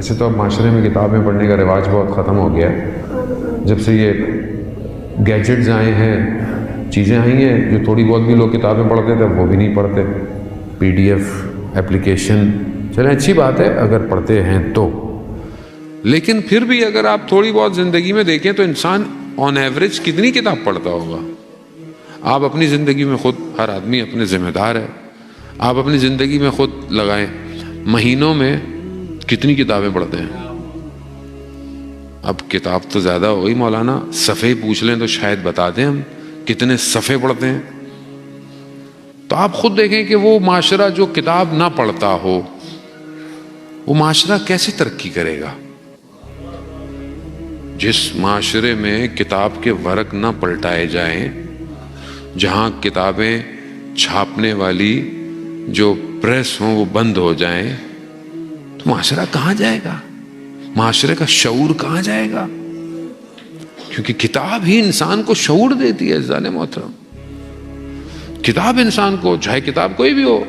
ویسے تو اب معاشرے میں کتابیں پڑھنے کا رواج بہت ختم ہو گیا ہے، جب سے یہ گیجٹس آئے ہیں، چیزیں آئی ہیں، جو تھوڑی بہت بھی لوگ کتابیں پڑھتے تھے وہ بھی نہیں پڑھتے. PDF اپلیکیشن، چلیں اچھی بات ہے اگر پڑھتے ہیں تو، لیکن پھر بھی اگر آپ تھوڑی بہت زندگی میں دیکھیں تو انسان آن ایوریج کتنی کتاب پڑھتا ہوگا؟ آپ اپنی زندگی میں خود، ہر آدمی اپنے ذمہ دار ہے، آپ اپنی زندگی میں خود لگائیں، مہینوں میں کتنی کتابیں پڑھتے ہیں؟ اب کتاب تو زیادہ ہو گئی مولانا، صفحے پوچھ لیں تو شاید بتا دیں ہم کتنے صفحے پڑھتے ہیں. تو آپ خود دیکھیں کہ وہ معاشرہ جو کتاب نہ پڑھتا ہو وہ معاشرہ کیسے ترقی کرے گا؟ جس معاشرے میں کتاب کے ورق نہ پلٹائے جائیں، جہاں کتابیں چھاپنے والی جو پریس ہوں وہ بند ہو جائیں، تو معاشرہ کہاں جائے گا؟ معاشرے کا شعور کہاں جائے گا؟ کیونکہ کتاب ہی انسان کو شعور دیتی ہے. عزیزان محترم، کتاب انسان کو، چاہے کتاب کوئی بھی ہو،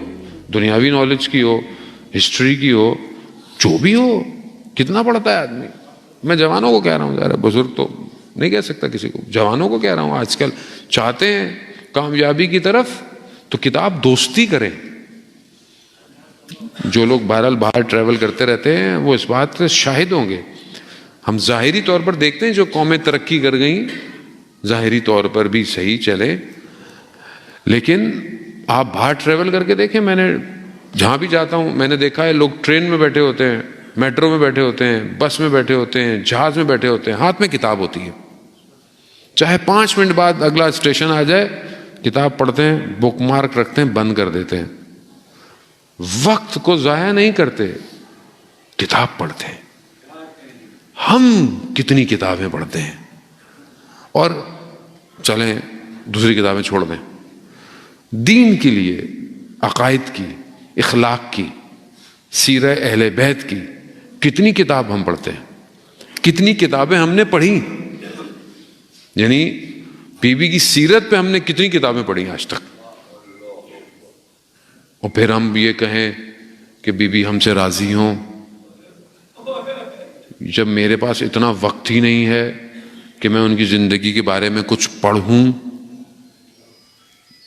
دنیاوی نالج کی ہو، ہسٹری کی ہو، جو بھی ہو، کتنا پڑھتا ہے آدمی. میں جوانوں کو کہہ رہا ہوں، ذرا بزرگ تو نہیں کہہ سکتا کسی کو، جوانوں کو کہہ رہا ہوں، آج کل چاہتے ہیں کامیابی کی طرف تو کتاب دوستی کریں. جو لوگ بہرحال باہر ٹریول کرتے رہتے ہیں وہ اس بات سے شاہد ہوں گے. ہم ظاہری طور پر دیکھتے ہیں جو قومیں ترقی کر گئیں، ظاہری طور پر بھی صحیح چلے، لیکن آپ باہر ٹریول کر کے دیکھیں. میں نے جہاں بھی جاتا ہوں میں نے دیکھا ہے لوگ ٹرین میں بیٹھے ہوتے ہیں، میٹرو میں بیٹھے ہوتے ہیں، بس میں بیٹھے ہوتے ہیں، جہاز میں بیٹھے ہوتے ہیں، ہاتھ میں کتاب ہوتی ہے. چاہے 5 منٹ بعد اگلا اسٹیشن آ جائے، کتاب پڑھتے ہیں، بک مارک رکھتے ہیں، بند کر دیتے ہیں. وقت کو ضائع نہیں کرتے، کتاب پڑھتے ہیں. ہم کتنی کتابیں پڑھتے ہیں؟ اور چلیں دوسری کتابیں چھوڑ دیں، دین کے لیے، عقائد کی، اخلاق کی، سیرہ اہل بیت کی کتنی کتاب ہم پڑھتے ہیں؟ کتنی کتابیں ہم نے پڑھی؟ یعنی بی بی کی سیرت پہ ہم نے کتنی کتابیں پڑھی آج تک؟ اور پھر ہم یہ کہیں کہ بی بی ہم سے راضی ہوں، جب میرے پاس اتنا وقت ہی نہیں ہے کہ میں ان کی زندگی کے بارے میں کچھ پڑھوں.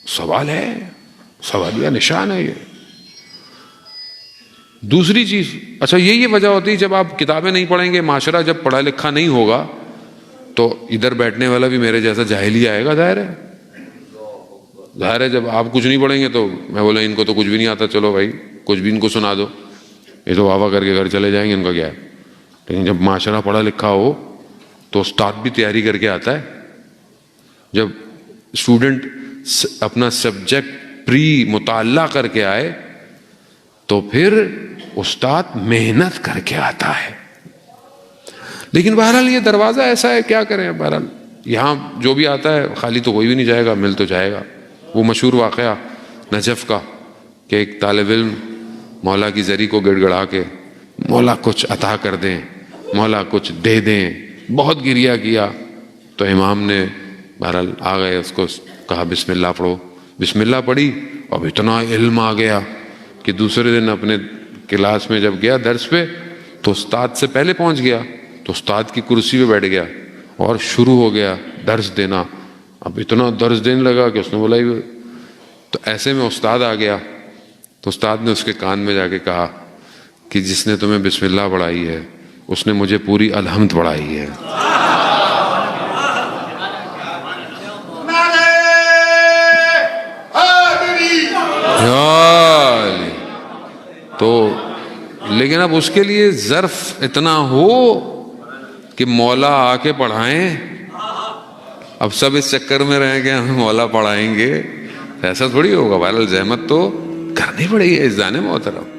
سوال ہے، سوالیہ نشان ہے یہ. دوسری چیز، اچھا یہی وجہ ہوتی ہے جب آپ کتابیں نہیں پڑھیں گے، معاشرہ جب پڑھا لکھا نہیں ہوگا تو ادھر بیٹھنے والا بھی میرے جیسا جاہل ہی آئے گا. ظاہر ہے جب آپ کچھ نہیں پڑھیں گے تو میں بولا ان کو تو کچھ بھی نہیں آتا، چلو بھائی کچھ بھی ان کو سنا دو، یہ تو واہ واہ کر کے گھر چلے جائیں گے، ان کا کیا ہے. لیکن جب معاشرہ پڑھا لکھا ہو تو استاد بھی تیاری کر کے آتا ہے. جب اسٹوڈنٹ اپنا سبجیکٹ پری مطالعہ کر کے آئے تو پھر استاد محنت کر کے آتا ہے. لیکن بہرحال یہ دروازہ ایسا ہے، کیا کریں. بہرحال یہاں جو بھی آتا ہے خالی تو کوئی بھی نہیں جائے گا، مل تو جائے گا. وہ مشہور واقعہ نجف کا کہ ایک طالب علم مولا کی زری کو گڑ گڑا کے مولا کچھ عطا کر دیں، مولا کچھ دے دیں، بہت گریہ کیا تو امام نے بہرحال آ گئے، اس کو کہا بسم اللہ پڑھو. بسم اللہ پڑھی، اب اتنا علم آ گیا کہ دوسرے دن اپنے کلاس میں جب گیا درس پہ تو استاد سے پہلے پہنچ گیا، تو استاد کی کرسی پہ بیٹھ گیا اور شروع ہو گیا درس دینا. اب اتنا درس دینے لگا کہ اس نے بولا ہی، تو ایسے میں استاد آ گیا تو استاد نے اس کے کان میں جا کے کہا کہ جس نے تمہیں بسم اللہ پڑھائی ہے اس نے مجھے پوری الحمد پڑھائی ہے. تو لیکن اب اس کے لیے ظرف اتنا ہو کہ مولا آ کے پڑھائیں. اب سب اس چکر میں رہیں کہ ہمیں مولا پڑھائیں گے، ایسا تھوڑی ہوگا. بہرحال زحمت تو کرنی پڑے گی عزیزان محترم.